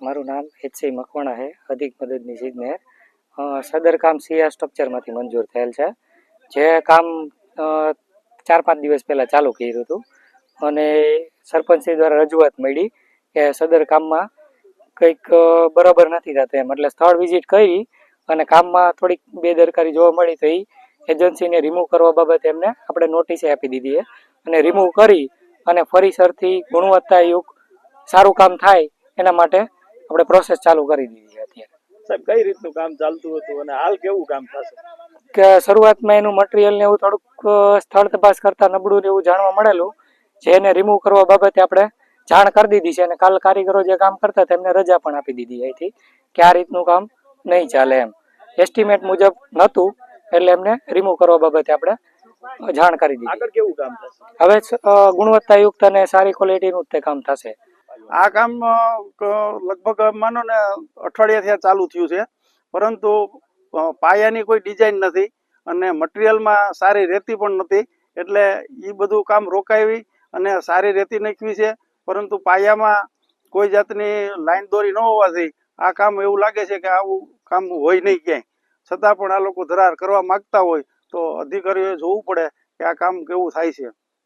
મારું નામ એચસી મકવાણા છે, અધિક મદદનીશ ઇજનેર. સદર કામ સીઆર સ્ટ્રક્ચરમાંથી મંજૂર થયેલ છે. જે કામ 4-5 દિવસ પહેલાં ચાલુ કર્યું હતું અને સરપંચશ્રી દ્વારા રજૂઆત મળી કે સદર કામમાં કંઈક બરાબર નથી થતું એમ. એટલે સ્થળ વિઝિટ કરી અને કામમાં થોડીક બેદરકારી જોવા મળી તો એ એજન્સીને રિમૂવ કરવા બાબતે એમને આપણે નોટિસે આપી દીધી છે અને રિમૂવ કરી અને ફરીસરથી ગુણવત્તાયુક્ત સારું કામ થાય એના માટે આપણે પ્રોસેસ ચાલુ કરી દીધી છે અત્યારે. સાહેબ, કઈ રીતનું કામ ચાલતું હતું અને હાલ કેવું કામ થશે? કે શરૂઆતમાં એનું મટીરિયલ ને એવું થોડુંક સ્થળ તપાસ કરતા નબળું ને એવું જાણવા મળેલું, જેને રિમૂવ કરવા બાબતે આપણે જાણ કરી દીધી છે અને કાલ કારીગરો જે કામ કરતા તેમને રજા પણ આપી દીધી અહીંથી કે આ રીતનું કામ નહીં ચાલે એમ. એસ્ટિમેટ મુજબ નહોતું એટલે એમને રિમૂવ કરવા બાબતે આપણે જાણ કરી દીધી. આગળ કેવું કામ થશે? હવે ગુણવત્તાયુક્ત અને સારી ક્વોલિટીનું જ તે કામ થશે. આ કામ લગભગ માનો ને અઠવાડિયાથી ચાલુ થયું છે, પરંતુ પાયાની કોઈ ડિઝાઇન નથી અને મટીરિયલમાં સારી રેતી પણ નથી, એટલે એ બધું કામ રોકાવી અને સારી રેતી નાખવી છે, પરંતુ પાયામાં કોઈ જાતની લાઈન દોરી ન હોવાથી આ કામ એવું લાગે છે કે આવું કામ હોય નહીં ક્યાંય. છતાં પણ આ લોકો ધરાર કરવા માગતા હોય તો અધિકારીઓએ જોવું પડે કે આ કામ કેવું થાય છે.